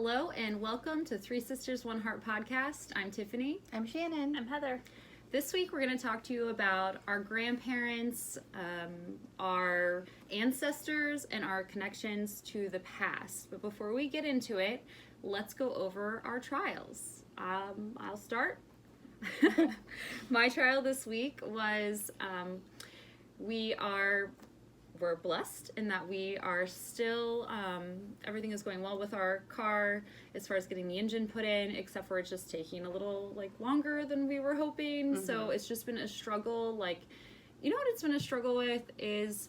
Hello and welcome to Three Sisters, One Heart podcast. I'm Tiffany. I'm Shannon. I'm Heather. This week we're going to talk to you about our grandparents, our ancestors, and our connections to the past. But before we get into it, let's go over our trials. I'll start. My trial this week was we're blessed in that we are still, everything is going well with our car as far as getting the engine put in, except for it's just taking a little longer than we were hoping. Mm-hmm. So it's just been a struggle. You know what it's been a struggle with is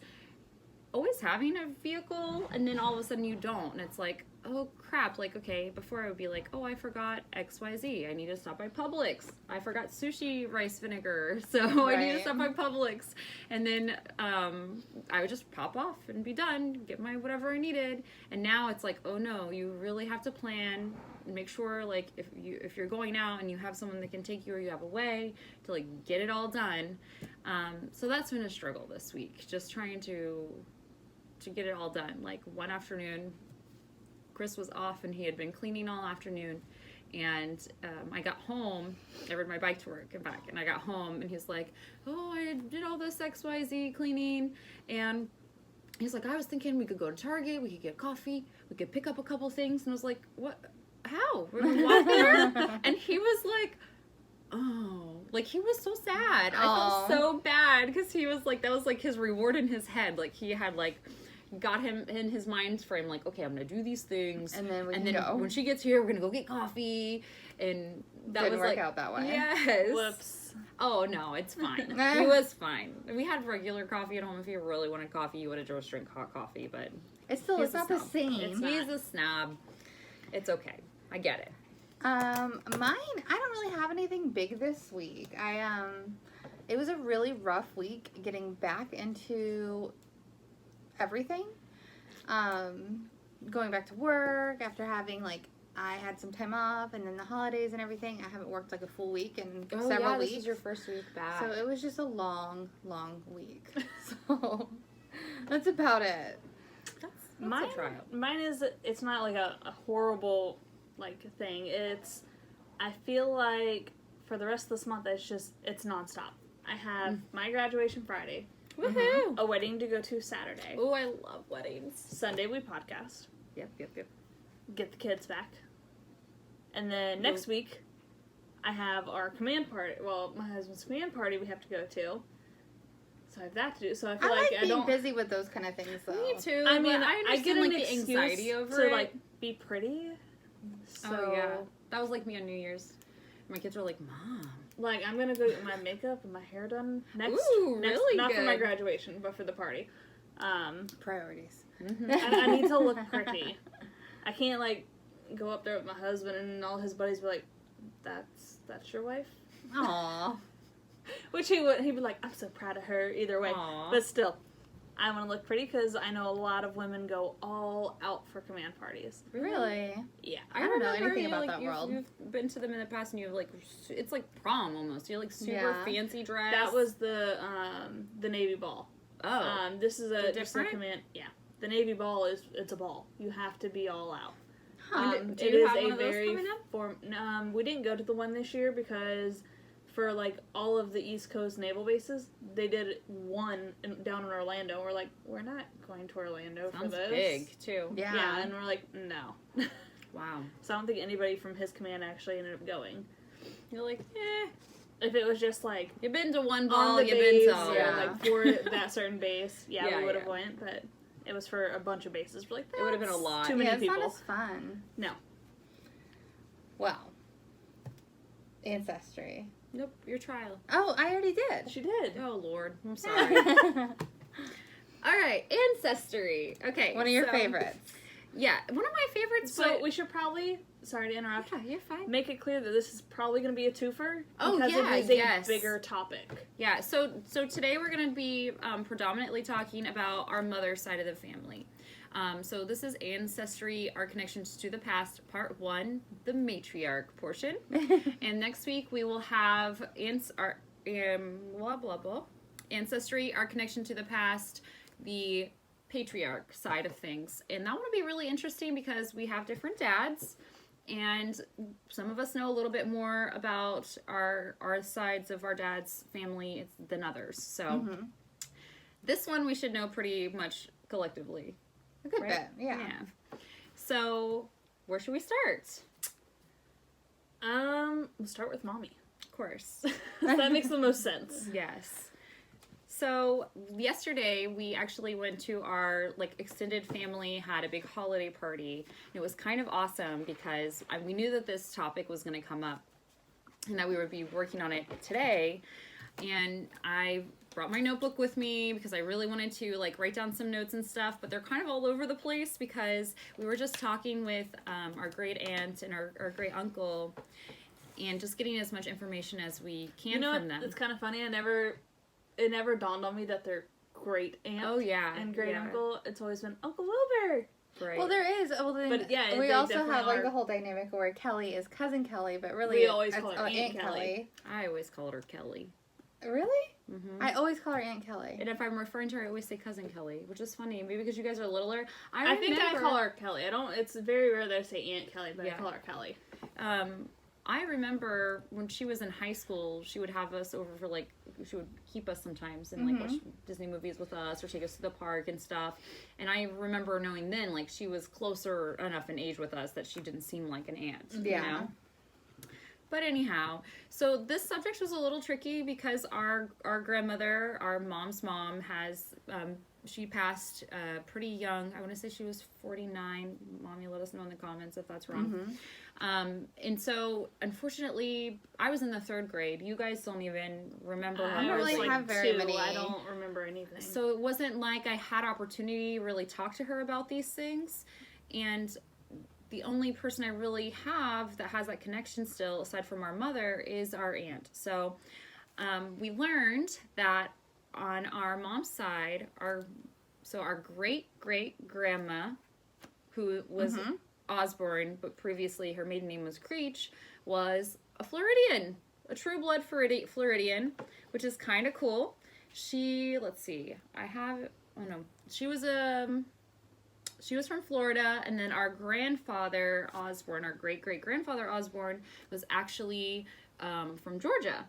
always having a vehicle and then all of a sudden you don't. And it's like, oh crap, okay, before I would be like, oh, I forgot XYZ. I need to stop by Publix. I forgot sushi rice vinegar, so right. I need to stop by Publix. And then I would just pop off and be done, get my whatever I needed. And now it's like, oh no, you really have to plan and make sure if you're going out and you have someone that can take you or you have a way to get it all done. So that's been a struggle this week, just trying to get it all done. One afternoon, Chris was off and he had been cleaning all afternoon, and I got home. I rode my bike to work and back, and I got home and he's like, oh, I did all this XYZ cleaning, and he's like, I was thinking we could go to Target, we could get coffee, we could pick up a couple things. And I was like, what? How? We're gonna walk there? And he was like, oh, he was so sad. I felt so bad because he was that was his reward in his head. He had got him in his mind frame, okay, I'm gonna do these things, and then when she gets here, we're gonna go get coffee, and that didn't work out that way. Yes. Whoops. Oh no, it's fine. He was fine. We had regular coffee at home. If you really wanted coffee, you would have just drink hot coffee, but it's not the same. He's a snob. It's okay. I get it. Mine, I don't really have anything big this week. It was a really rough week getting back into everything. Going back to work after having I had some time off and then the holidays and everything. I haven't worked a full week in several weeks. This is your first week back. So it was just a long week. So that's about it. That's a trial. Mine is, it's not a horrible thing. It's, I feel for the rest of this month it's nonstop. I have my graduation Friday. Woohoo! A wedding to go to Saturday. Oh, I love weddings. Sunday we podcast. Yep. Get the kids back. And then next week, I have our command party. Well, my husband's command party we have to go to. So I have that to do. So I feel I being busy with those kind of things, though. Me too. I mean, I get an the anxiety over to it. Be pretty. So, oh yeah, that was me on New Year's. My kids were like, Mom. I'm gonna go get my makeup and my hair done next. Ooh, really not good. for my graduation, but for the party. Priorities. Mm-hmm. I need to look pretty. I can't go up there with my husband and all his buddies be like, "That's your wife." Aww. Which he'd be like, "I'm so proud of her." Either way, Aww. But still, I want to look pretty because I know a lot of women go all out for command parties. Really? Yeah. I don't know anything about that world. You've been to them in the past, and you've it's like prom almost. You're super fancy dress. That was the Navy ball. Oh. This is a different command. Yeah. The Navy ball it's a ball. You have to be all out. Huh. Do you have one of those coming up? We didn't go to the one this year because for all of the East Coast naval bases, they did one down in Orlando. We're we're not going to Orlando Sounds for this. Big too. Yeah, and we're no. Wow. So I don't think anybody from his command actually ended up going. You're If it was just you've been to one ball, on the you've base, been to yeah, for that certain base, we would have went, but it was for a bunch of bases. We're it would have been a lot. Too many people. people. It's not as fun. No. Well, ancestry. Nope, your trial. Oh, I already did. She did. Oh Lord, I'm sorry. All right, ancestry. Okay, one of your favorites. Yeah, one of my favorites. So we should probably, sorry to interrupt. Yeah, you're fine. Make it clear that this is probably going to be a twofer. Oh, because yeah, it is a bigger topic. Yeah, so today we're going to be predominantly talking about our mother's side of the family. So this is Ancestry, Our Connections to the Past, Part 1, the matriarch portion. And next week we will have blah, blah, blah. Ancestry, Our Connection to the Past, the patriarch side of things. And that would be really interesting because we have different dads. And some of us know a little bit more about our sides of our dad's family than others. So this one we should know pretty much collectively. A good right? bit, yeah. So where should we start? We'll start with mommy. Of course. That makes the most sense. Yes. So yesterday we actually went to our extended family, had a big holiday party. And it was kind of awesome because we knew that this topic was going to come up and that we would be working on it today. And I brought my notebook with me because I really wanted to write down some notes and stuff, but they're kind of all over the place because we were just talking with our great aunt and our great uncle and just getting as much information as we can from them. It's kind of funny. It never dawned on me that they're great aunt and great uncle. It's always been Uncle Wilbur. Right. Well, there is. Well, then but yeah, we also have the whole dynamic where Kelly is cousin Kelly, but really we always call her Aunt Kelly. I always called her Kelly. Really? Mm-hmm. I always call her Aunt Kelly. And if I'm referring to her, I always say cousin Kelly, which is funny. Maybe because you guys are littler. I think I call her Kelly. I don't. It's very rare that I say Aunt Kelly, but I call her Kelly. I remember when she was in high school, she would have us over for she would keep us sometimes and watch Disney movies with us or take us to the park and stuff. And I remember knowing then she was closer enough in age with us that she didn't seem like an aunt. Yeah. You know? But anyhow, so this subject was a little tricky because our grandmother, our mom's mom, has she passed pretty young. I want to say she was 49. Mommy, let us know in the comments if that's wrong. And so, unfortunately, I was in the 3rd grade. You guys don't even remember. I don't really have very many. I don't remember anything. So it wasn't like I had opportunity to really talk to her about these things. And the only person I really have that has that connection still, aside from our mother, is our aunt. So we learned that on our mom's side, our great-great-grandma, who was Osborne, but previously her maiden name was Creech, was a Floridian, a true blood Floridian, which is kind of cool. She was from Florida, and then our grandfather Osborne, our great-great-grandfather Osborne, was actually from Georgia.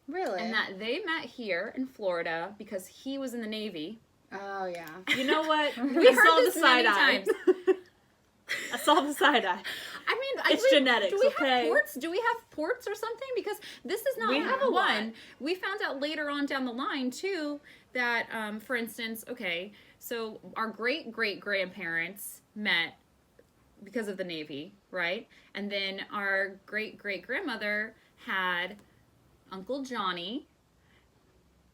Really? And that they met here in Florida because he was in the Navy. Oh, yeah. You know what? We heard this many times. I saw the side eye. I mean, it's genetics. Do we have ports? Do we have ports or something? Because this is not we have a one. lot. We found out later on down the line too that, for instance, so our great-great-grandparents met because of the Navy, right? And then our great-great-grandmother had Uncle Johnny.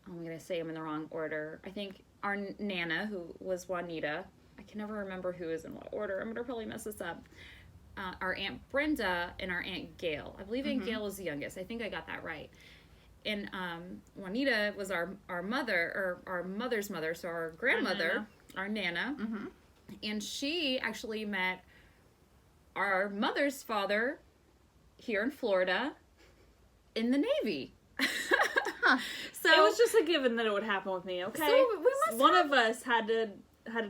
I'm going to say him in the wrong order. I think our Nana, who was Juanita. I can never remember who is in what order. I'm going to probably mess this up. Our Aunt Brenda and our Aunt Gail. I believe Aunt Gail was the youngest. I think I got that right. And Juanita was our mother, or our mother's mother, so our grandmother, our Nana. And she actually met our mother's father here in Florida in the Navy. So it was just a given that it would happen with me, okay? So we must One of us had to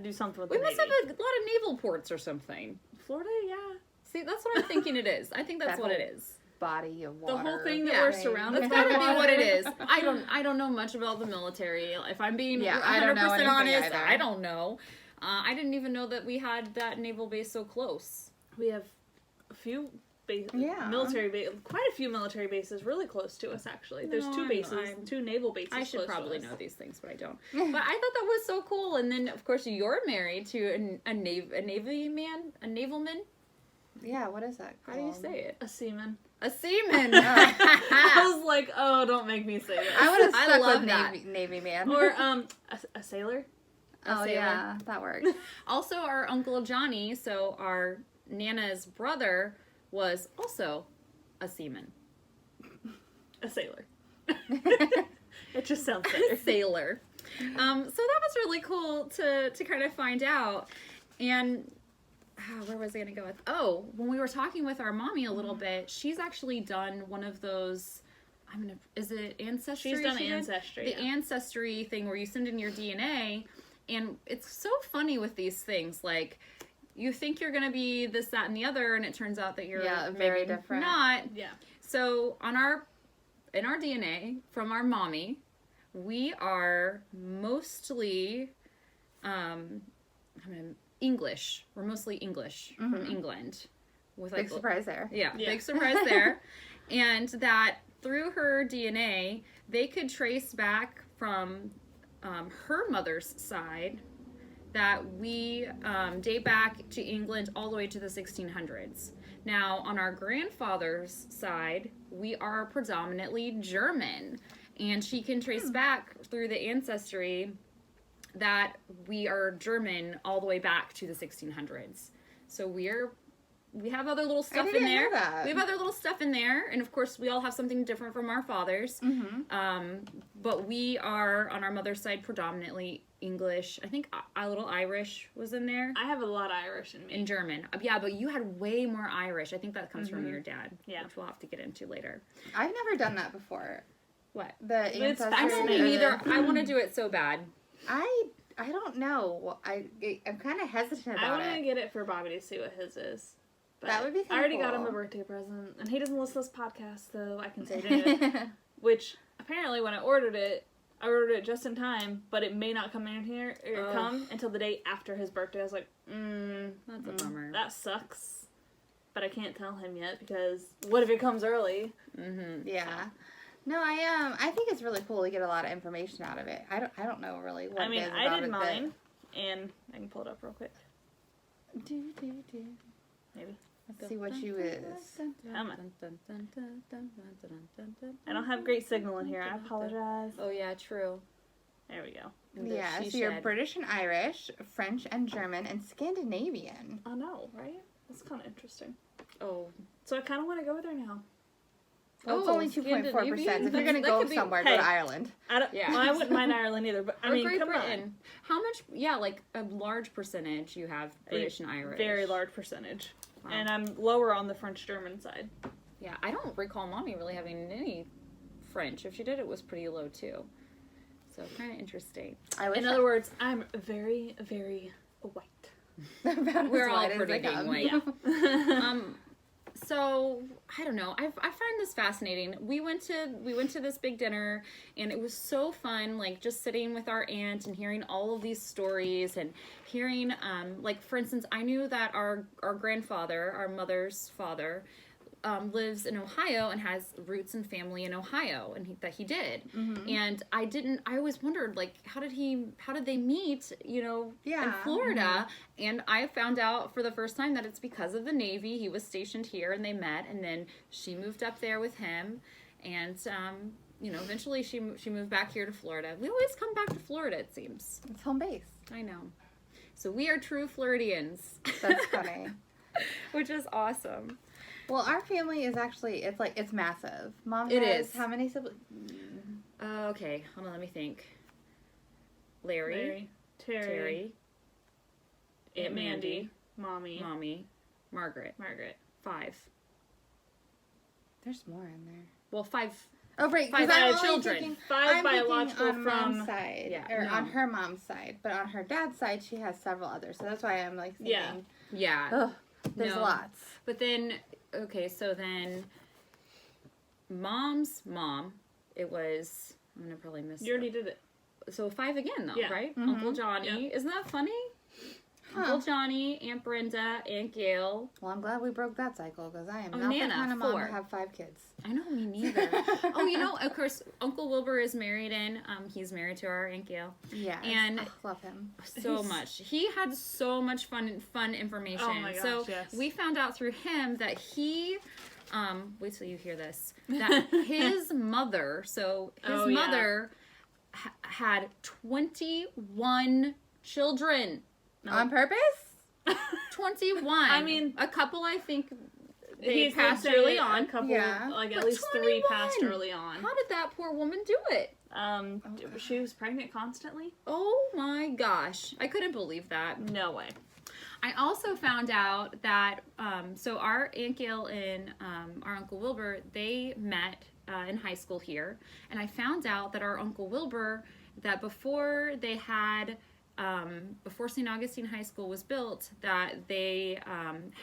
do something with the Navy. We must have a lot of naval ports or something. Florida, yeah. See, that's what I'm thinking it is. I think that's what it is. Body of water. The whole thing that we're surrounded That's by. gotta be what it is. I don't know much about the military. If I'm being 100% honest, either. I don't know. I didn't even know that we had that naval base so close. We have a few quite a few military bases really close to us, actually. There's two naval bases. I should close probably to us. know these things, but I don't. But I thought that was so cool. And then, of course, you're married to a navalman. Yeah, what is that How called? do you say it? A seaman. A seaman. I was like, oh, don't make me say it. I would have stuck love with that. Navy man. Or a sailor. Oh, yeah, that works. Also, our Uncle Johnny, so our Nana's brother, was also a seaman. A sailor. It just sounds better. Sailor. So that was really cool to kind of find out. And where was I going to go with? Oh, when we were talking with our mommy a little bit, she's actually done one of those. Is it Ancestry? She's done Ancestry. The Ancestry thing where you send in your DNA. And it's so funny with these things, like, you think you're going to be this, that, and the other, and it turns out that you're very different. not. Yeah. So in our DNA from our mommy, we are mostly English. We're mostly English from England. With Big surprise there. Yeah, Yeah. big surprise there. And that through her DNA, they could trace back from her mother's side that we date back to England all the way to the 1600s. Now, on our grandfather's side, we are predominantly German. And she can trace back through the ancestry that we are German all the way back to the 1600s. So we have other little stuff in there. Know that. We have other little stuff in there, and of course we all have something different from our fathers. But we are on our mother's side predominantly English. I think a little Irish was in there. I have a lot of Irish in me. In German. Yeah, but you had way more Irish. I think that comes from your dad. Yeah. Which we'll have to get into later. I've never done that before. What? The It's ancestry. fascinating. Me neither. I want to do it so bad. I don't know. I'm kind of hesitant I about want to it. get it for Bobby to see what his is. But That would be I kinda already got him cool. a birthday present, and he doesn't listen to this podcast, so I can say it. Which apparently, when I ordered it just in time, but it may not come in here or come until the day after his birthday. I was like, That's a bummer. that sucks. But I can't tell him yet because what if it comes early? Yeah. No, I think it's really cool to get a lot of information out of it. I don't know really what I mean, it is I about did it mine, and I can pull it up real quick. Do. Maybe. Let's see what you is. Come on. I don't have great signal in here. I apologize. Oh yeah, true. There we go. And the Yeah, she so you're shed. British and Irish, French and German, and Scandinavian. I know, right? That's kind of interesting. Oh. So I kind of want to go there now. Well, it's Oh, only 2.4%. If you're Scandinavian? going to That go could be- somewhere, go Hey. to Ireland. I don't. Yeah. Well, I wouldn't mind Ireland either, but I Or mean, Great come Britain. How much? Yeah, like a large percentage you have British and on. Irish. Very large percentage. Wow. And I'm lower on the French-German side. Yeah, I don't recall mommy really having any French. If she did, it was pretty low too. So kind of interesting. I wish In other words, I'm very, very white. about We're as all white as pretty they dang come. white. So I don't know. I find this fascinating. We went to this big dinner, and it was so fun. Like just sitting with our aunt and hearing all of these stories, and hearing like for instance, I knew that our grandfather, our mother's father, lives in Ohio and has roots and family in Ohio, and that he did. And I always wondered, like, how did they meet, in Florida? And I found out for the first time that it's because of the Navy. He was stationed here and they met, and then she moved up there with him, and eventually she moved back here to Florida. We always come back to Florida, it seems. It's home base. I know. So we are true Floridians. That's funny. Which is awesome. Well, our family is actually, it's massive. Mom It has is. how many siblings? Okay, hold on, let me think. Larry, Terry, Aunt Mandy, Mommy, Mommy, Margaret. 5. There's more in there. Well, 5. Oh, right. 5 'cause I'm only children. thinking- 5 I'm thinking biological on mom's from. side, Yeah, or no. on her mom's side, but on her dad's side, she has several others. So that's why I'm like thinking, Yeah. Yeah. ugh, there's No. lots. But then, okay, so then Mom's mom, it was, I'm going to probably miss You already did it. So 5 again, though, Yeah. right? Mhm. Uncle Johnny. Isn't that funny? Uncle Johnny, Aunt Brenda, Aunt Gail. Well, I'm glad we broke that cycle because I am Oh, not the Nana, kind of mom 4. to have 5 kids. I know, me neither. Oh, of course, Uncle Wilbur is married, and he's married to our Aunt Gail. Yeah, And- love him. So much. He had so much fun information. Oh my gosh, so yes. we found out through him that he, wait till you hear this, that his mother, so his Oh, yeah. mother had 21 children. On purpose? 21. I mean- a couple, I think, they He passed did say early A on. couple, Yeah. like at But least 3 passed 21! early on. How did that poor woman do it? She was pregnant constantly? Oh my gosh. I couldn't believe that. No way. I also found out that, so our Aunt Gail and our Uncle Wilbur, they met in high school here. And I found out that our Uncle Wilbur, that before they had before St. Augustine High School was built, that they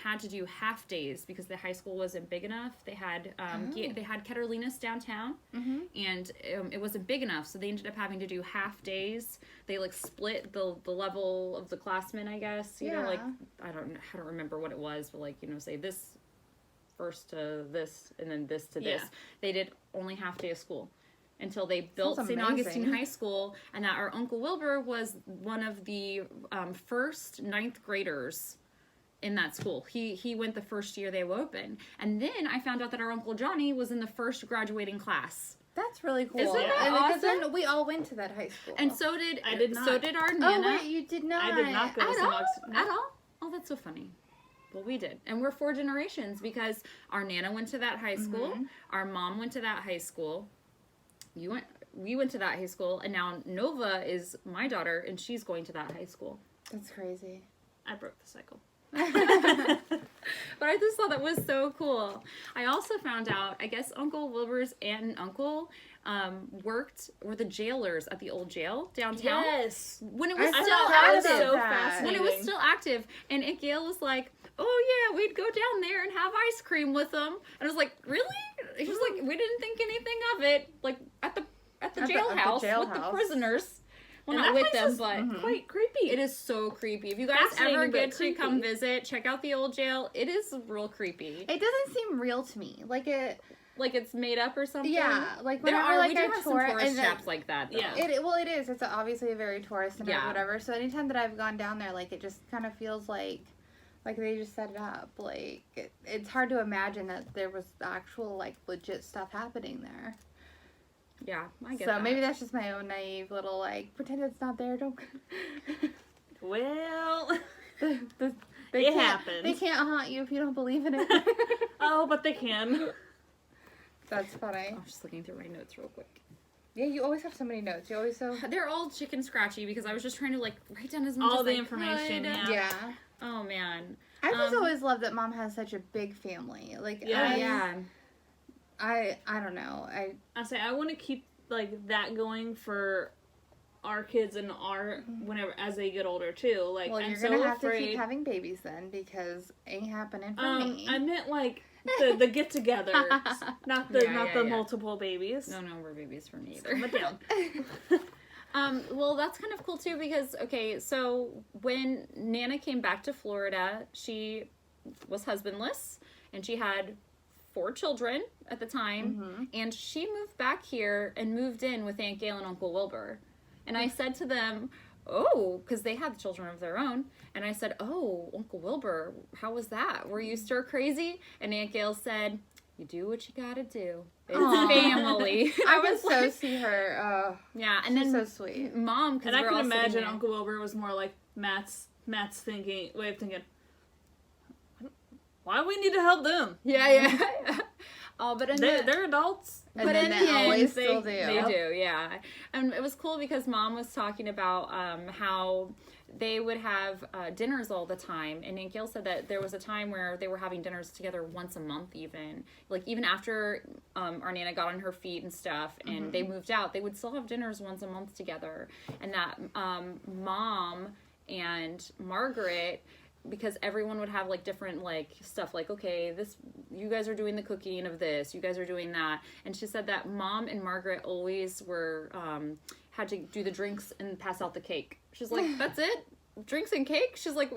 had to do half days because the high school wasn't big enough. They had they had Keterlinus downtown, and it wasn't big enough, so they ended up having to do half days. They like split the level of the classmen, I guess. You know, like I don't remember what it was, but like, you know, say this first to this and then this to this. They did only half day of school until they built St. Augustine High School, and that our Uncle Wilbur was one of the first 9th graders in that school. He went the first year they were open. And then I found out that our Uncle Johnny was in the first graduating class. That's really cool. Isn't that Because awesome? then we all went to that high school. And so did I did not. So did our Nana. Oh wait, you did not. I did not go to At St. all? Augustine. At all? Oh, that's so funny. Well, we did. And we're 4 generations because our Nana went to that high school. Our mom went to that high school. We went to that high school, and now Nova is my daughter, and she's going to that high school. That's crazy. I broke the cycle. But I just thought that was so cool. I also found out, I guess Uncle Wilbur's aunt and uncle were the jailers at the old jail downtown. Yes. When it was I still thought that was active. so When it was still active. And Aunt Gail was like, oh yeah, we'd go down there and have ice cream with them. And I was like, really? He was like, we didn't think anything of it. Like at the jailhouse with the prisoners. Well, And not that with place them, was but quite creepy. it is so creepy. If you guys Fascinating, ever but get to creepy. come visit, check out the old jail. It is real creepy. It doesn't seem real to me. Like It's made up or something. yeah, like There whenever are. like We do I have some tour tourist and then- traps like that, though. Yeah. it is. It's obviously a very tourist and Yeah. whatever. So anytime that I've gone down there, like it just kind of feels like they just set it up. Like it's hard to imagine that there was actual like legit stuff happening there. Yeah, I get So that. maybe that's just my own naive little like pretend it's not there. Don't. Well, They it can't- happens. They can't haunt you if you don't believe in it. oh, but they can. That's funny. I'm just looking through my notes real quick. Yeah, you always have so many notes. You always so. They're all chicken scratchy because I was just trying to like write down as much All as the I information, could. yeah. Yeah. Oh man. I just Um, always loved that Mom has such a big family. Like Yeah. Yeah. I don't know. I want to keep like that going for our kids and our whenever as they get older too. Like Well, I'm you're so gonna have afraid. to keep having babies then because ain't happening for me. I meant like the get-togethers, not the Yeah. multiple babies. No more babies for me Calm either. it down. Well, that's kind of cool too because okay, so when Nana came back to Florida, she was husbandless and she had 4 children at the time, and she moved back here and moved in with Aunt Gail and Uncle Wilbur. And I said to them, oh, because they had children of their own, and I said, oh, Uncle Wilbur, how was that? Were you stir crazy? And Aunt Gail said, you do what you gotta do. It's Aw. family. I would was so like, see her. yeah, and She's then so sweet. Mom, because And I we're can all sitting imagine there. Uncle Wilbur was more like Matt's way of thinking. Why do we need to help them? Yeah. Oh, but in They're adults. And but then in they the end, always they, still do. They do, yeah. And it was cool because Mom was talking about how they would have dinners all the time. And Aunt Gail said that there was a time where they were having dinners together once a month even. Like, even after our Nana got on her feet and stuff and they moved out, they would still have dinners once a month together. And that Mom and Margaret... because everyone would have like different like stuff like, okay, this, you guys are doing the cooking of this, you guys are doing that. And she said that Mom and Margaret always were had to do the drinks and pass out the cake. She's like, that's it? Drinks and cake? She's like,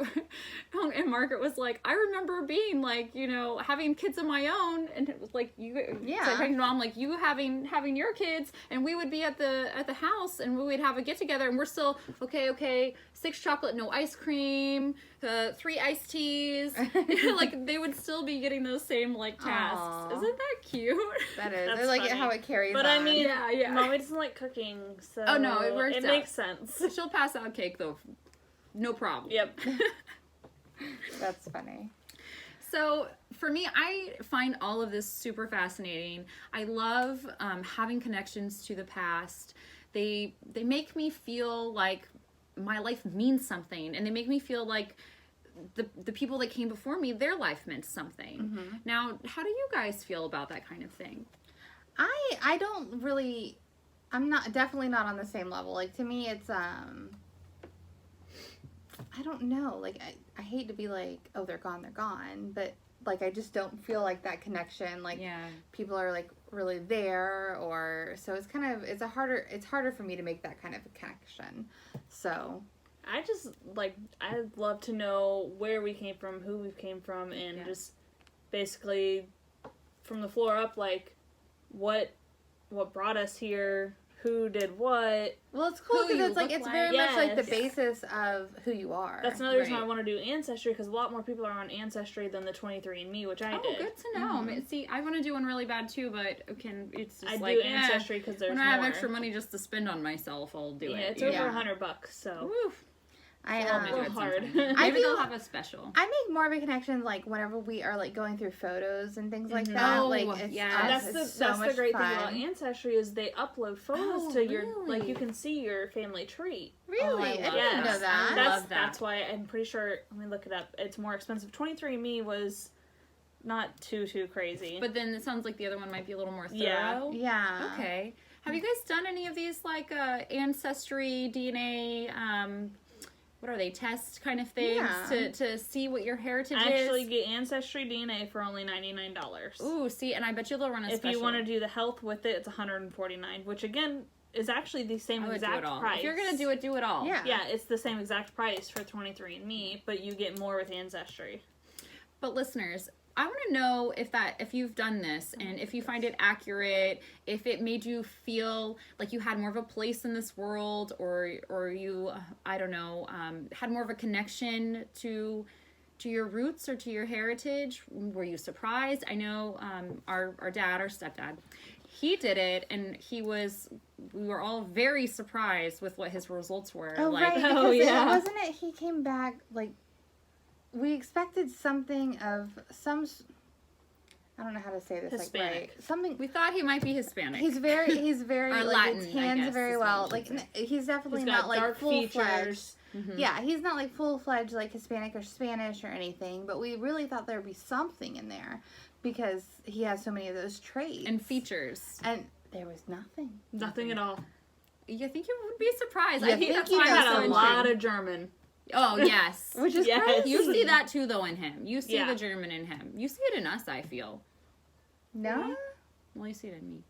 and Margaret was like, I remember being like, you know, having kids of my own, and it was like you, Yeah. it's like Mom, like you having your kids, and we would be at the house, and we would have a get together, and we're still okay, 6 chocolate, no ice cream, 3 iced teas, like they would still be getting those same like tasks. Aw. Isn't that cute? That is. That's I like funny. how it carries But on. I mean, Yeah. Mommy doesn't like cooking, so Oh, no, it works out. makes sense. She'll pass out cake though, no problem. Yep. That's funny. So for me, I find all of this super fascinating. I love having connections to the past. They make me feel like my life means something, and they make me feel like the people that came before me, their life meant something. Now, how do you guys feel about that kind of thing? I don't really. I'm not definitely not on the same level. Like to me, it's I don't know. Like, I hate to be like, oh, they're gone, but like, I just don't feel like that connection. Like, people are like really there, or so it's kind of, it's harder for me to make that kind of a connection. So I just like, I'd love to know where we came from, who we came from, and just basically from the floor up, like what brought us here, who did what. Well, it's cool because it's like, it's very much like the basis of who you are. That's another reason I want to do Ancestry, because a lot more people are on Ancestry than the 23andMe, which I did. Oh, good to know. See, I want to do one really bad too, but it's just I do Ancestry because there's when more. I have extra money just to spend on myself, I'll do it. Yeah, it's over $100, so. Woof. A little hard. Maybe they'll have a special. I make more of a connection like whenever we are like going through photos and things like that. Oh, like yeah, that's the great thing about Ancestry is they upload photos to your like you can see your family tree. Really? I didn't know that. I love that. That's why I'm pretty sure. Let me look it up. It's more expensive. 23andMe was not too crazy. But then it sounds like the other one might be a little more thorough. Yeah. Okay. Have you guys done any of these like Ancestry, DNA? What are they, test kind of things to see what your heritage is? Actually, get Ancestry DNA for only $99. Ooh, see, and I bet you they'll run a special. If you want to do the health with it, it's $149, which again is actually the same exact price. If you're gonna do it all. Yeah, it's the same exact price for 23andMe, but you get more with Ancestry. But listeners, I want to know if you've done this and if you find it accurate, if it made you feel like you had more of a place in this world, or you, I don't know, had more of a connection to your roots or to your heritage. Were you surprised? I know our stepdad, he did it, and we were all very surprised with what his results were. Oh, like, right. Wasn't it? He came back like. We expected something of some. I don't know how to say this. Hispanic. Like, right. Something. We thought he might be Hispanic. He's very or like, Latin, his hands very well. Like he's definitely not like full fledged. Mm-hmm. Yeah, he's not like full fledged like Hispanic or Spanish or anything. But we really thought there would be something in there because he has so many of those traits and features. And there was nothing. Nothing at all. You think you would be surprised? Yeah, I think think that's you why I I had was a lot of German. Oh, yes. Which is crazy. You see that too, though, in him. You see Yeah. the German in him. You see it in us, I feel. No? Well, you see it in me.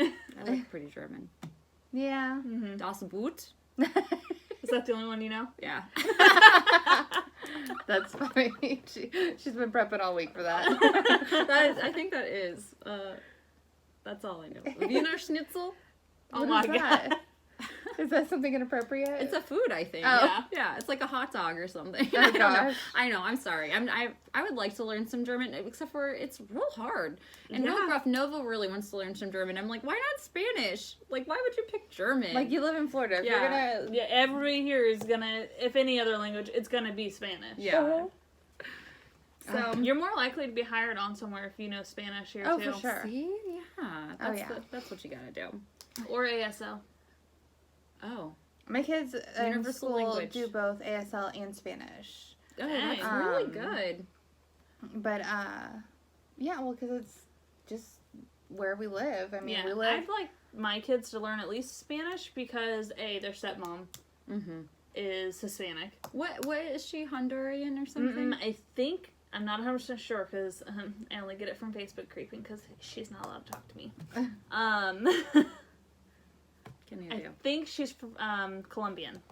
I look pretty German. Yeah. Mm-hmm. Das Boot. Is that the only one you know? Yeah. That's funny. She's been prepping all week for that. I think that is. That's all I know. Wiener Schnitzel. Oh my god. Is that something inappropriate? It's a food, I think. Oh. Yeah, it's like a hot dog or something. Oh, gosh. I know, I'm sorry. I would like to learn some German, except for it's real hard. And real rough. Nova really wants to learn some German. I'm like, why not Spanish? Like, why would you pick German? Like, you live in Florida. If you're gonna... Yeah, everybody here is gonna, if any other language, it's gonna be Spanish. Yeah. So you're more likely to be hired on somewhere if you know Spanish here, too. For sure. See? Yeah. That's what you gotta do. Or ASL. Oh. My kids in Universal school language. do both ASL and Spanish. Oh, that's really good. But, yeah, well, because it's just where we live. I mean, we live... I'd like my kids to learn at least Spanish because, A, their stepmom is Hispanic. What is she, Honduran or something? I think... I'm not 100% sure because I only get it from Facebook creeping because she's not allowed to talk to me. I think she's Colombian.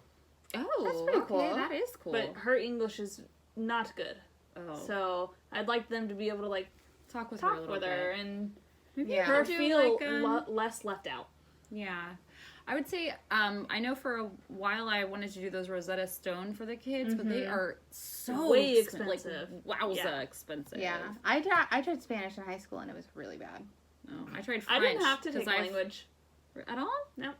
Oh, that's pretty cool. That is cool. But her English is not good. Oh. So I'd like them to be able to like talk with her a little bit. And maybe her feel like, less left out. Yeah. I would say, I know for a while I wanted to do those Rosetta Stone for the kids, but they are so way expensive. Like, wowza expensive. Yeah. I tried Spanish in high school and it was really bad. Oh, I tried French. I didn't have to take language. At all? No.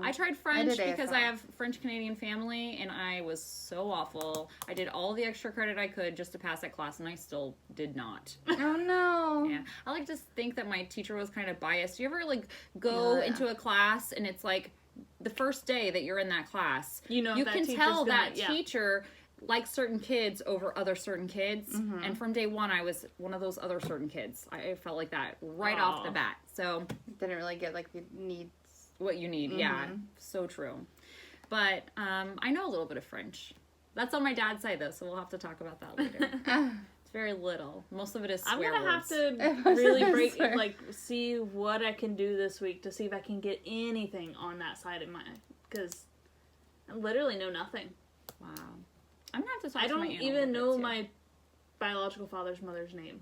I tried French because I have French-Canadian family, and I was so awful. I did all the extra credit I could just to pass that class, and I still did not. Oh, no. Yeah. I like to think that my teacher was kind of biased. Do you ever, like, go into a class, and it's, like, the first day that you're in that class, you can tell that teacher likes certain kids over other certain kids, and from day one, I was one of those other certain kids. I felt like that right off the bat. So didn't really get like the needs. What you need, yeah, so true. But I know a little bit of French. That's on my dad's side, though, so we'll have to talk about that later. It's very little. Most of it is swear I'm gonna words. have to really see what I can do this week to see if I can get anything on that side of mine, because I literally know nothing. Wow. I'm gonna have to talk I to my don't aunt a even little know bit, too. my biological father's mother's name.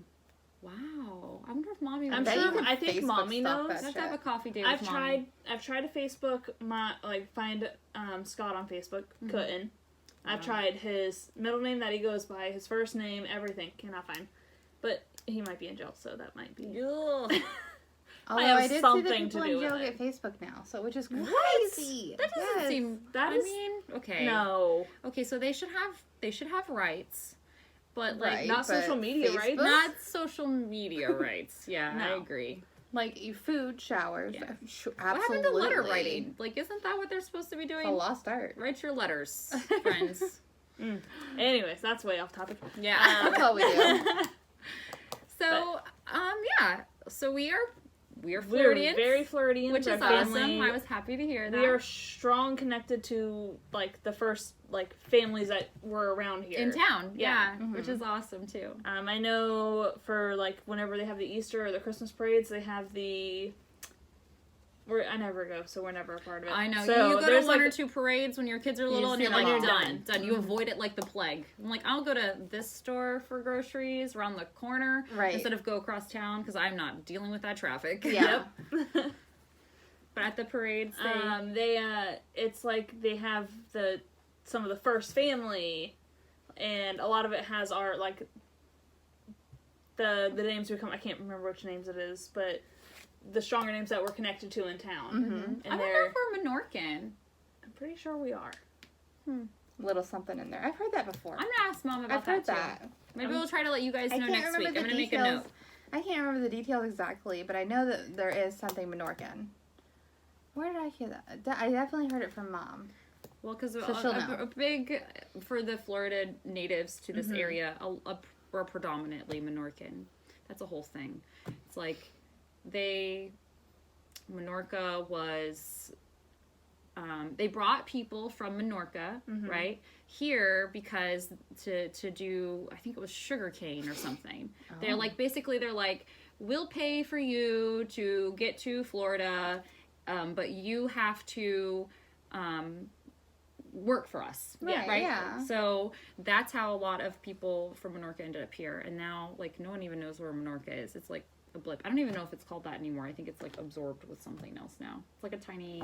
Wow. I wonder if Mommy I'm would sure. know. I think Facebook Mommy stalk knows. that Let's have a coffee date I've with Mommy. tried to Facebook find Scott on Facebook. Couldn't. I've Wow. tried his middle name that he goes by, his first name, everything. Cannot find. But he might be in jail, so that might be. Although have I did see something that people to do in jail with get Facebook now, so which is What? crazy. That doesn't seem. That I is- mean, okay. No. Okay, so they should have rights, but like Right, not but social media, right? Facebook? not social media rights. Yeah, I No. agree. Like food, showers, Yeah. absolutely. What happened to letter writing? Like, isn't that what they're supposed to be doing? It's a lost art. Write your letters, friends. Anyways, that's way off topic. Yeah. That's all we do. So, yeah. So we are We're Floridians, very Floridians. which Our is awesome. family- I was happy to hear that. We are strong connected to like the first like families that were around here in town, yeah, Yeah. which is awesome too. I know for like whenever they have the Easter or the Christmas parades, they have the. I never go, so we're never a part of it. I know. So you go to there's, one like, or two parades when your kids are little, You and you're see like, them all. done, done. You avoid it like the plague. I'm like, I'll go to this store for groceries around the corner, Right. instead of go across town because I'm not dealing with that traffic. Yeah. But at the parades, it's like they have some of the first family, and a lot of it has our like the names we come. I can't remember which names it is, but the stronger names that we're connected to in town. Mm-hmm. And I wonder if we're Menorcan. I'm pretty sure we are. Little something in there. I've heard that before. I'm gonna ask Mom about I've heard too. that. Maybe we'll try to let you guys I know can't next week. remember I'm the gonna make a details. note. I can't remember the details exactly, but I know that there is something Menorcan. Where did I hear that? I definitely heard it from Mom. Well, because So she'll know. a big for the Florida natives to this Mhm. area are predominantly Menorcan. That's a whole thing. It's like Menorca was. They brought people from Menorca, Mhm. right, here because to do, I think it was sugarcane or something. They're Oh. like, basically they're like, we'll pay for you to get to Florida, but you have to work for us. Right, yeah. So that's how a lot of people from Menorca ended up here. And now, like, no one even knows where Menorca is. It's like a blip. I don't even know if it's called that anymore. I think it's like absorbed with something else now. It's like a tiny...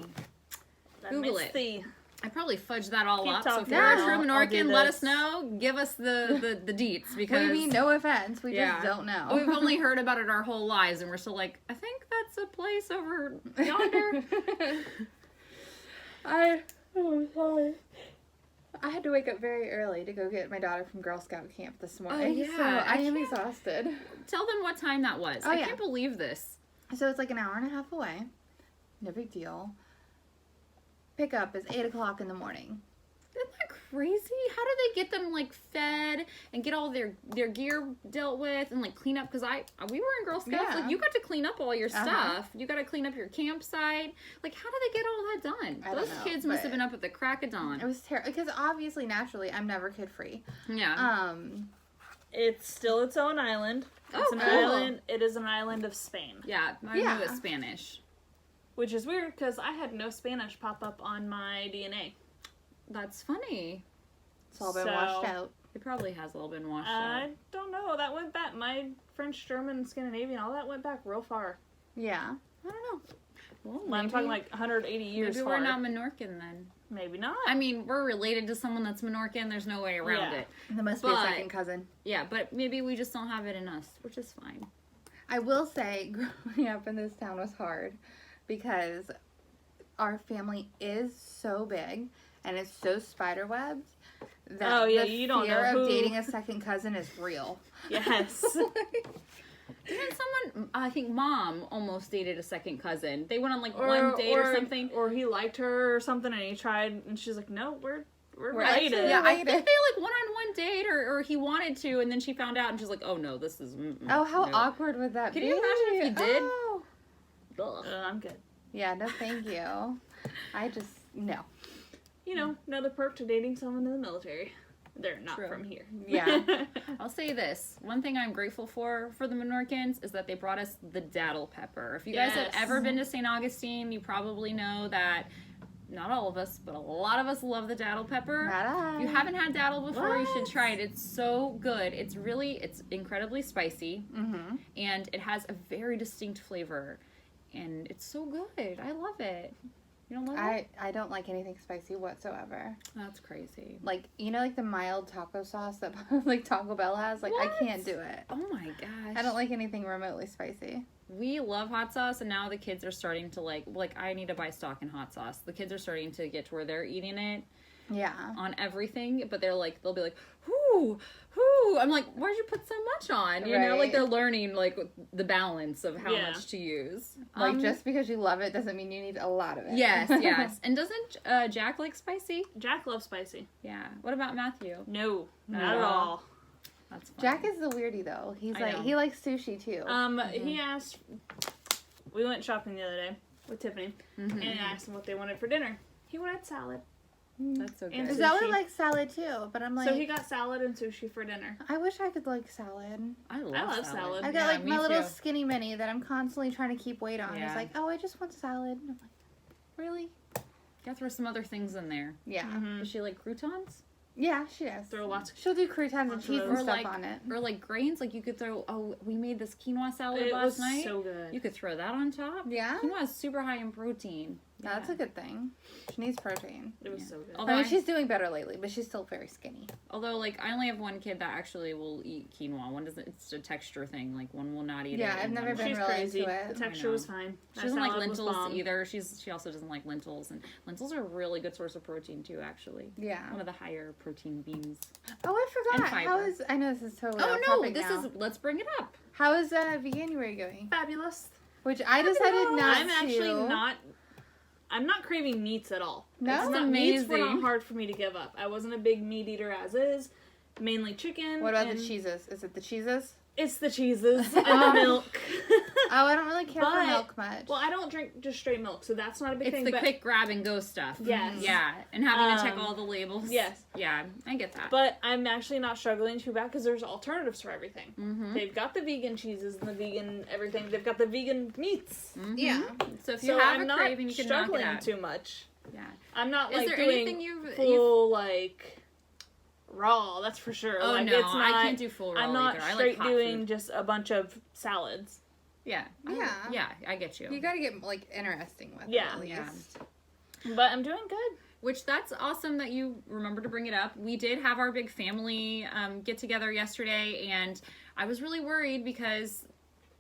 Google it. See. I probably fudged that all Keep up. So if talking. you're a No, true I'll do Menorcan, let this. us know. Give us the deets, What because do you mean? No offense. We Yeah. just don't know. we've only heard about it our whole lives, and we're still like, I think that's a place over yonder. Sorry. I had to wake up very early to go get my daughter from Girl Scout camp this morning. yeah. So I I am can't- exhausted. Tell them what time that was. Oh, I yeah. can't believe this. So it's like an hour and a half away. No big deal. Pickup is 8 o'clock in the morning. Isn't that crazy? How do they get them like fed and get all their gear dealt with and like clean up? Because we were in Girl Scouts. Yeah. Like, you got to clean up all your Uh-huh. stuff. You got to clean up your campsite. Like, how do they get all that done? I don't Those know, kids must have but- been up at the crack of dawn. It was terrible because obviously, naturally, I'm never kid free. Yeah. It's still its own island. Oh, It's an cool. island. It is an island of Spain, Yeah, I Yeah. knew it's Spanish. which is weird because I had no Spanish pop up on my DNA. That's funny. It's all been So- washed out. It probably has all been washed I out. don't know. That went back. My French, German, Scandinavian, all that went back real far. Yeah. I don't know. Well, I'm talking like 180 years maybe far. we're not Menorcan then. Maybe not. I mean, we're related to someone that's Menorcan. There's no way around Yeah. it. There must be a But- second cousin. Yeah, but maybe we just don't have it in us, which is fine. I will say, growing up in this town was hard because our family is so big and it's so spiderwebbed that Oh, yeah, the you don't fear know of who- dating a second cousin is real. Yes. Didn't someone, I think Mom almost dated a second cousin. They went on like one date or something. Or he liked her or something and he tried and she's like, no, we're actually related. Yeah, I related. think they like went on one date or he wanted to, and then she found out and she's like, oh no, this is... Oh, how no. awkward would that Can be? you imagine if you did? Oh. Ugh. I'm good. Yeah, no thank you. I just, no. You know, another perk to dating someone in the military. They're not True. from here. Yeah. I'll say this. One thing I'm grateful for the Menorcans is that they brought us the daddle pepper. If you guys have Yes. ever been to St. Augustine, you probably know that not all of us, but a lot of us love the daddle pepper. If you haven't had daddle before, you should try it. It's so good. It's incredibly spicy, and it has a very distinct flavor, and it's so good. I love it. You don't love it? I don't like anything spicy whatsoever. That's crazy. Like, you know, like the mild taco sauce that like Taco Bell has? Like, What? I can't do it. Oh my gosh. I don't like anything remotely spicy. We love hot sauce, and now the kids are starting to like I need to buy stock in hot sauce. The kids are starting to get to where they're eating it Yeah. on everything, but they'll be like, whoo. I'm like, why'd you put so much on? You know, like Right. they're learning like the balance of how Yeah. much to use. Like, just because you love it doesn't mean you need a lot of it. Yes. And doesn't Jack like spicy? Jack loves spicy. Yeah. What about Matthew? No, not No. at all. That's funny. Jack is the weirdy, though. He's I like, know. he likes sushi, too. He asked. We went shopping the other day with Tiffany, and I asked him what they wanted for dinner. He wanted salad. That's so good. And Zoe sushi. likes salad, too, but I'm like, So he got salad and sushi for dinner. I wish I could like salad. I love salad. I've got Yeah, like me my little too. skinny mini that I'm constantly trying to keep weight on. Yeah. He's like, oh, I just want salad. And I'm like, really? Gotta throw some other things in there. Yeah. Does she like croutons? Yeah, she does. Throw lots. She'll do croutons and Lots of cheese and those. Or stuff like- on it. Or like grains? Like you could throw, we made this quinoa salad It last was night. so good. You could throw that on top. Yeah? Quinoa is super high in protein. That's a good thing. She needs protein. It was Yeah. so good. Although I mean, I- she's doing better lately, but she's still very skinny. Although, like, I only have one kid that actually will eat quinoa. One doesn't. It's a texture thing. Like, one will not eat it. Yeah, I've and never one been will. She's really crazy. into it. The texture I was know. fine. She That doesn't like salad was lentils bomb. either. She also doesn't like lentils, and lentils are a really good source of protein too. Actually, Yeah. one of the higher protein beans. Oh, I And forgot. How fiber. is? I know this is totally. Oh off no, topic this now. is. Let's bring it up. How is Veganuary going? Fabulous. Which I decided not I'm to. actually not. I'm not craving meats at all. No? It's That's not, meats were amazing. not hard for me to give up. I wasn't a big meat eater as is. Mainly chicken. What about and the cheeses? Is it the cheeses? It's the cheeses and the milk. Oh, I don't really care for But- milk much. Well, I don't drink just straight milk, so that's not a big It's thing. the but quick grab and go stuff. Yes. Yeah, and having to check Um, all the labels. yes. Yeah, I get that. But I'm actually not struggling too bad because there's alternatives for everything. Mm-hmm. They've got the vegan cheeses and the vegan everything. They've got the vegan meats. Yeah. So if you So have I'm a not craving, you can knock it struggling out. too much. Yeah. I'm not Is like there doing anything you've full like raw. That's for sure. Oh like, no, it's not, I can't do full raw I'm not either. I like straight hot doing food. just a bunch of salads. Yeah. Yeah. Yeah, I get you. You gotta get like interesting with Yeah. it at Yeah. least. But I'm doing good. Which that's awesome that you remember to bring it up. We did have our big family get together yesterday, and I was really worried because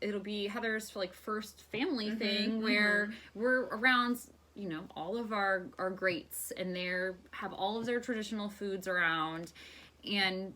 it'll be Heather's like first family thing where we're around, you know, all of our greats, and they have all of their traditional foods around. And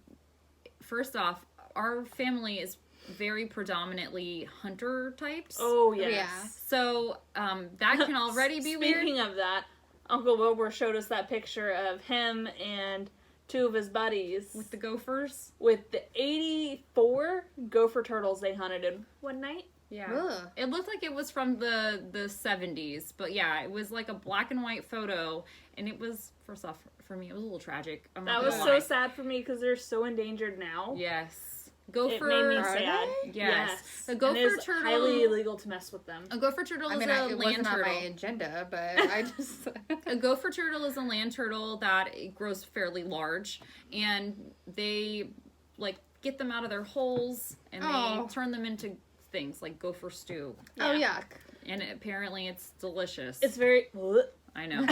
first off, our family is very predominantly hunter types. Oh yes. Yeah. So that can already be weird. Speaking of that, Uncle Wilbur showed us that picture of him and two of his buddies With the gophers. with the 84 gopher turtles they hunted in one night. Yeah. Ugh. It looked like it was from the 70s, but yeah, it was like a black and white photo, and it was, first off, for me, it was a little tragic. I'm not That was gonna so lie. sad for me because they're so endangered now. Yes. It Gopher. made me Are sad. they? Yes. The And gopher it is turtle. highly illegal to mess with them. A gopher turtle I is mean, a it land wasn't on turtle. my agenda, but I just. A gopher turtle is a land turtle that grows fairly large, and they like get them out of their holes and Oh. they turn them into things like gopher stew. Oh, Yeah. yuck. And apparently it's delicious. It's very. I know.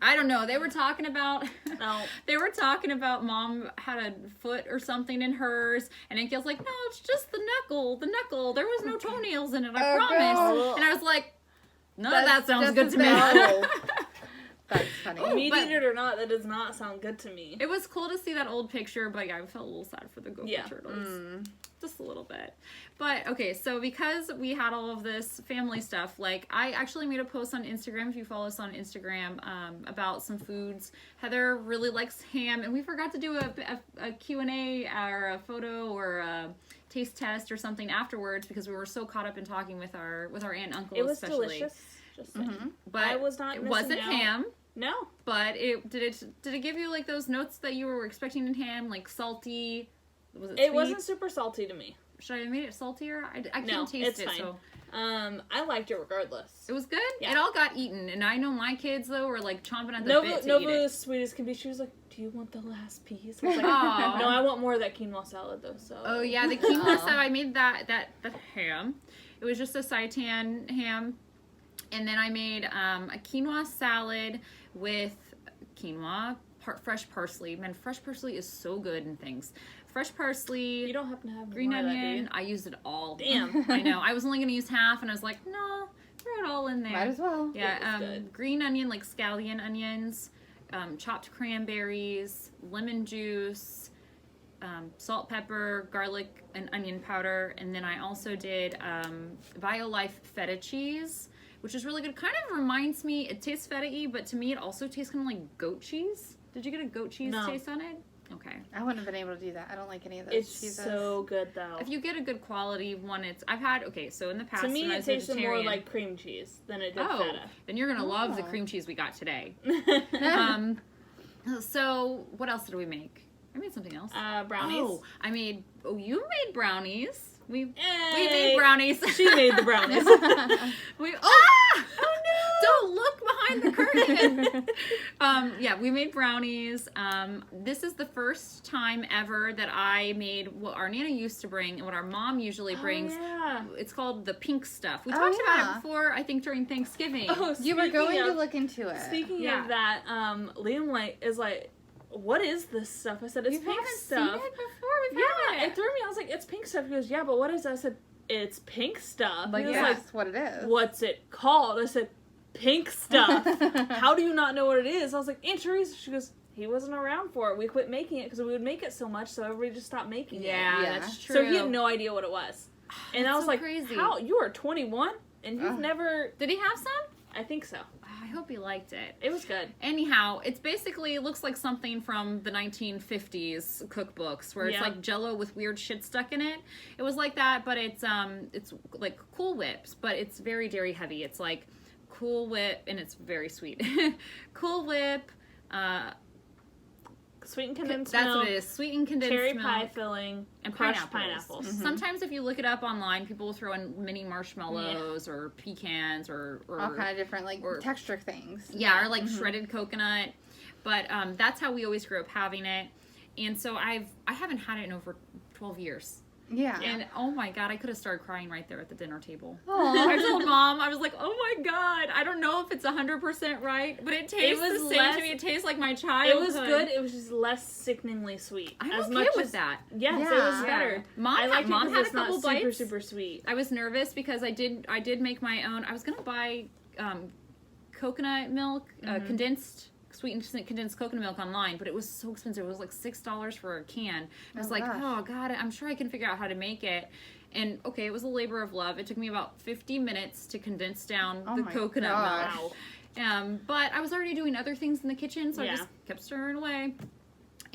I don't know. They were talking about No. they were talking about mom had a foot or something in hers, and Ankiel's like, no, it's just the knuckle. There was no toenails in it, I Oh, promise. no. And I was like, none of That's that sounds just good as to me. bad. That's funny. Meat but- eater or not, that does not sound good to me. It was cool to see that old picture, but yeah, I felt a little sad for the gopher Yeah. turtles. Just a little bit. But okay, so because we had all of this family stuff, like I actually made a post on Instagram, if you follow us on Instagram, about some foods. Heather really likes ham, and we forgot to do a Q&A or a photo or a taste test or something afterwards because we were so caught up in talking with our aunt and uncle It was especially. delicious. Just saying. But I was not it missing wasn't out. ham. No. But did it give you, like, those notes that you were expecting in ham, like salty? Was it sweet? It wasn't super salty to me. Should I have made it saltier? I couldn't No, taste it's it, fine. so... I liked it regardless. It was good? Yeah. It all got eaten, and I know my kids, though, were, like, chomping at the bit to Nova eat it. was sweet as can be. She was like, do you want the last piece? I was like, Aw. no, I want more of that quinoa salad, though, so... Oh, yeah, the quinoa salad, I made that ham. It was just a seitan ham. And then I made a quinoa salad with quinoa, fresh parsley. Man, fresh parsley is so good in things. Fresh parsley. You don't happen to have green more onion. of that, do you? I used it all. Damn. I know. I was only going to use half, and I was like, no, throw it all in there. Might as well. Yeah, good. green onion, like scallion onions, chopped cranberries, lemon juice, salt, pepper, garlic, and onion powder. And then I also did BioLife feta cheese, which is really good. Kind of reminds me, it tastes feta-y, but to me it also tastes kind of like goat cheese. Did you get a goat cheese taste on it? Okay. I wouldn't have been able to do that. I don't like any of those It's cheeses. so good, though. If you get a good quality one, so in the past, To me, when I it was tasted more vegetarian- like cream cheese than it did Oh, feta. then you're gonna love the Oh. cream cheese we got today. So what else did we make? I made something else. Brownies. You made brownies. We Hey! made brownies. She made the brownies. Oh no! Don't look behind the curtain. We made brownies. This is the first time ever that I made what our Nana used to bring and what our mom usually brings. Oh, yeah. It's called the pink stuff. We Oh, talked about yeah. it before, I think during Thanksgiving. Oh, You were going speaking to of- look into it. Speaking Yeah. of that, Liam is like, what is this stuff? I said, it's You pink haven't stuff. seen it before? We've Yeah, had it threw me. I was like, it's pink stuff. He goes, yeah, but what is that? I said, it's pink stuff. Like, he was yeah, like, that's what it is. what's it called? I said, pink stuff. How do you not know what it is? I was like, Aunt Teresa. She goes, he wasn't around for it. We quit making it because we would make it so much, so everybody just stopped making Yeah, it. Yeah. that's true. So he had no idea what it was. And I That's was so like, crazy. how? You are 21 and you've never... Did he have some? I think so. I hope he liked it. It was good. Anyhow, it's basically, it looks like something from the 1950s cookbooks where it's Yeah. like Jell-O with weird shit stuck in it. It was like that, but it's like Cool Whips, but it's very dairy heavy. It's like Cool Whip, and it's very sweet. Cool Whip, Sweetened condensed that's milk, what it is. Sweetened condensed cherry milk. pie filling, And crushed pineapples. pineapples. Sometimes if you look it up online, people will throw in mini marshmallows or pecans or All kind of different, like, or- texture things. yeah, or like shredded coconut. But that's how we always grew up having it. And so I haven't had it in over 12 years. Yeah. And oh my god, I could have started crying right there at the dinner table. Aw. I told Mom, I was like, oh my god, I don't know if it's 100% right, but it tastes was the same less- to me. It tastes like my It childhood. was good. It was just less sickeningly sweet. I'm as okay much with as, that. Yes, it Yeah. was better. Mom, I liked Mom it had because a it's not couple super, bites. super sweet. I was nervous because I did make my own. I was gonna buy coconut milk, sweetened condensed coconut milk online, but it was so expensive. It was like $6 for a can. I was Oh, like, gosh. oh god, I'm sure I can figure out how to make it. And okay, it was a labor of love. It took me about 50 minutes to condense down Oh the my coconut gosh. milk. Wow. But I was already doing other things in the kitchen, so I Yeah. just kept stirring away.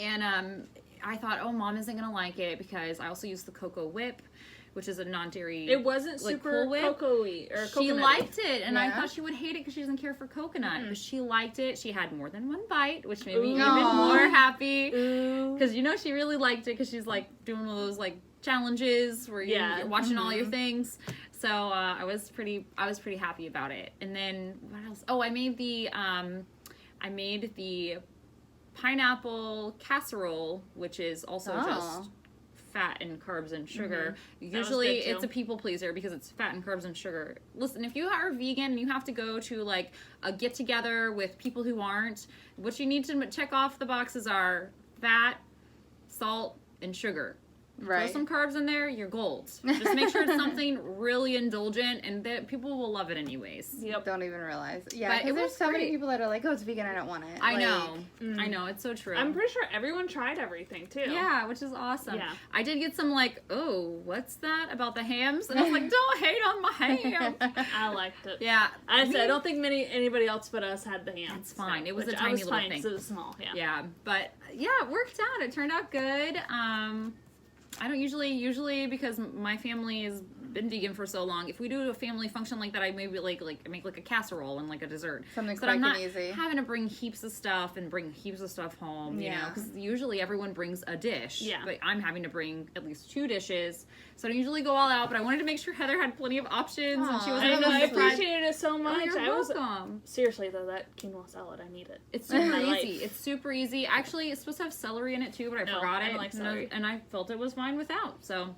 And I thought, oh, Mom isn't gonna like it because I also used the Cocoa Whip, which is a non-dairy. It wasn't like, super Cool Whip. cocoa-y or She coconut-y. liked it, and I Yeah. thought she would hate it because she doesn't care for coconut. But she liked it. She had more than one bite, which made me Ooh. even Aw. more happy. Ooh. Because she really liked it because she's like doing one of those like challenges where you're watching all your things. So I was pretty happy about it. And then what else? Oh, I made the pineapple casserole, which is also just fat and carbs and sugar. Usually good, too. it's a people pleaser because it's fat and carbs and sugar. Listen, if you are vegan and you have to go to like a get together with people who aren't, what you need to check off the boxes are fat, salt, and sugar. Right. Throw some carbs in there, you're gold. Just make sure it's something really indulgent, and that people will love it anyways. Yep. Don't even realize. Yeah, But because it there's was so many great. people that are like, oh, it's vegan, I don't want it. I Like, know. I know, it's so true. I'm pretty sure everyone tried everything, too. Yeah, which is awesome. Yeah. I did get some like, oh, what's that about the hams? And I was like, don't hate on my ham. I liked it. Yeah. I said, I don't think anybody else but us had the ham. That's fine. It was which a I tiny was little fine, thing. 'cause it was small, yeah. Yeah, but yeah, it worked out. It turned out good. I don't usually because my family is been vegan for so long. If we do a family function like that, I maybe like make like a casserole and like a dessert. Something so quick I'm not and easy. having to bring heaps of stuff and bring heaps of stuff home, you know, because usually everyone brings a dish. Yeah. But I'm having to bring at least 2 dishes. So I don't usually go all out, but I wanted to make sure Heather had plenty of options. And she was I appreciated it so much. You're welcome. Seriously though, that quinoa salad, I need it. It's super easy. It's super easy. Actually, it's supposed to have celery in it too, but I forgot it. I don't like celery. And I felt it was fine without. So,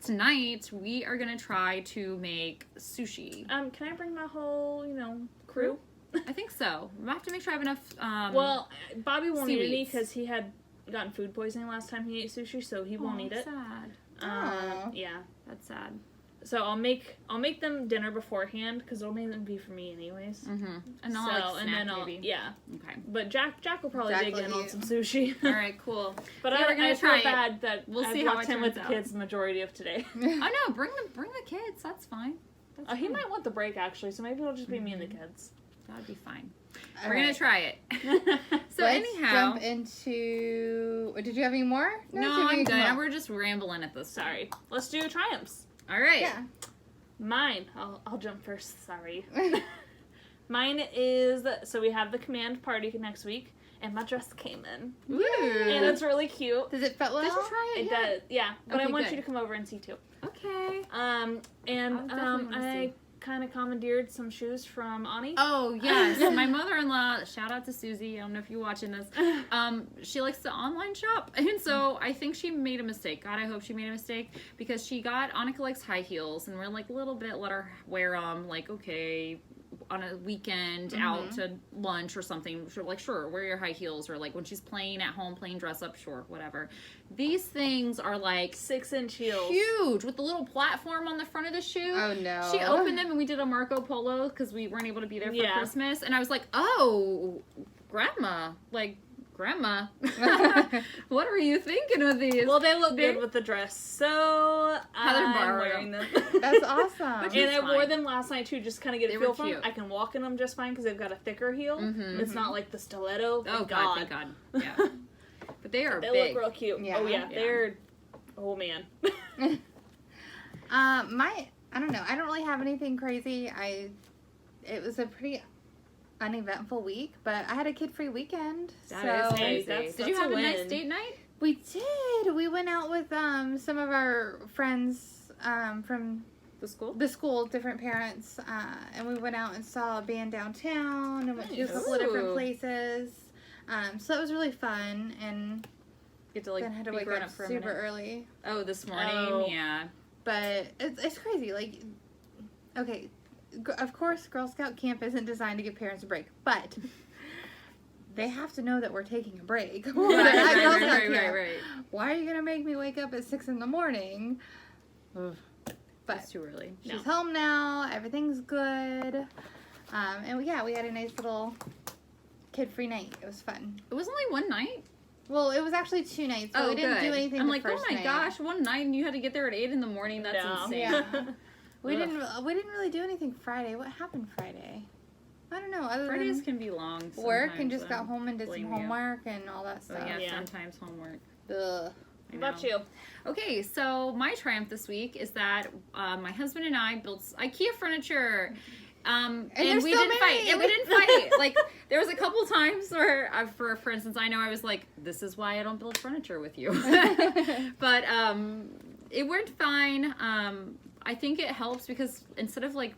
tonight we are gonna try to make sushi. Can I bring my whole, crew? I think so. I have to make sure I have enough. Well, Bobby won't eat any seaweeds. because he had gotten food poisoning last time he ate sushi, so he won't eat it. Sad. Yeah. That's sad. So I'll make them dinner beforehand because it'll mainly be for me anyways. Mm-hmm. And I'll snack maybe. Yeah. Okay. But Jack will probably dig in on some sushi. All right. Cool. But we're gonna I try feel bad that we'll I've see how left it him with turns the out. kids the majority of today. Oh no! Bring the kids. That's fine. That's He fine. might want the break actually, so maybe it'll just be me and the kids. That'd be fine. All We're gonna try it. So Let's anyhow, jump into. Did you have any more? no, I'm done. We're just rambling at this time. Sorry. Let's do triumphs. All right. Yeah. Mine. I'll jump first. Sorry. Mine is so we have the command party next week, and my dress came in, Ooh. and it's really cute. Does it fit well? Did you try it? It yet? does, yeah. But I Okay, want good. you to come over and see too. Okay. And definitely wanna I see. kind of commandeered some shoes from Ani. Oh yes, my mother-in-law. Shout out to Susie. I don't know if you're watching this. She likes to online shop, and so I think she made a mistake. God, I hope she made a mistake because she got Annika likes high heels, and we're like a little bit let her wear them. Like okay, on a weekend out to lunch or something. Sure, wear your high heels, or like when she's playing at home, playing dress up, sure, whatever. These things are like 6-inch heels. huge with the little platform on the front of the shoe. Oh no. She opened them and we did a Marco Polo because we weren't able to be there for Yeah. Christmas. And I was like, oh, grandma. What were you thinking of these? Well, they look good with the dress, so I'm borrowed wearing them. That's awesome. But And I wore fine. them last night too, just kind of get a They feel were for them. cute. I can walk in them just fine because they've got a thicker heel. It's not like the stiletto. Oh, Thank God, thank God. Yeah. But they are They big. look real cute. Yeah. Oh yeah, Yeah. they're. Oh man. I don't know. I don't really have anything crazy. It was a pretty uneventful week, but I had a kid-free weekend. That is crazy. that's- Did you that's have a a nice win. date night? We did. We went out with some of our friends from The school? the school, different parents, and we went out and saw a band downtown and went to a Nice. couple of different Ooh. places. So that was really fun, and Get to like then had to be wake grown up for a super minute. early. Oh, this morning? Oh. Yeah. But it's crazy. Like, okay, of course, Girl Scout camp isn't designed to give parents a break, but they have to know that we're taking a break. When they're at Girl Scout camp. right. Why are you gonna make me wake up at 6 a.m? But That's too early. she's home now. Everything's good. And we had a nice little kid-free night. It was fun. It was only one night? Well, it was actually 2 nights, but we didn't do anything. I'm the like, oh first my night. gosh, one night and you had to get there at 8 in the morning. That's No. insane. Yeah. We Ugh. didn't really do anything Friday. What happened Friday? I don't know. Other Fridays than can be long. work and sometimes, just got home and did some blame you. homework and all that Oh stuff. yeah, Yeah. sometimes homework. Ugh. I What about know. you? Okay, so my triumph this week is that my husband and I built IKEA furniture. And they're we still didn't fight. married. And we didn't fight. Like, there was a couple times where, for instance, I know I was like, this is why I don't build furniture with you. But it worked fine. I think it helps because instead of like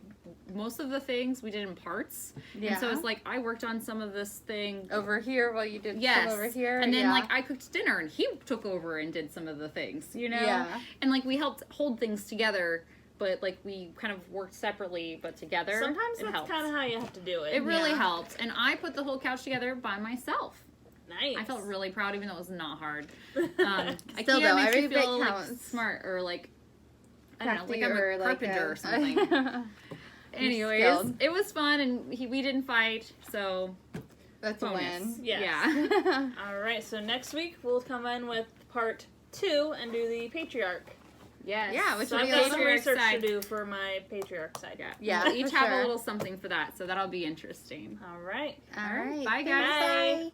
most of the things we did in parts. Yeah. And so it's like I worked on some of this thing Over here while you did yes. some over here. And then yeah. like I cooked dinner and he took over and did some of the things, you know? Yeah. And like we helped hold things together, but like we kind of worked separately but together. Sometimes it that's helps. kind of how you have to do it. It really Yeah. helped. And I put the whole couch together by myself. Nice. I felt really proud even though it was not hard. Still IKEA though, makes every you bit feel like counts. smart or like I don't know, like Crafty I'm or a like carpenter or something. Anyways, skilled. it was fun and we didn't fight, so That's a bonus. win. Yes. Yeah. All right, so next week we'll come in with part 2 and do the patriarch. Yes. Yeah, which So will I've be got like some patriarch research side. to do for my patriarch side. Yeah. Yeah, We'll each for have a sure. little something for that, so that'll be interesting. All right. All right. Bye, Thanks, guys. Bye. bye.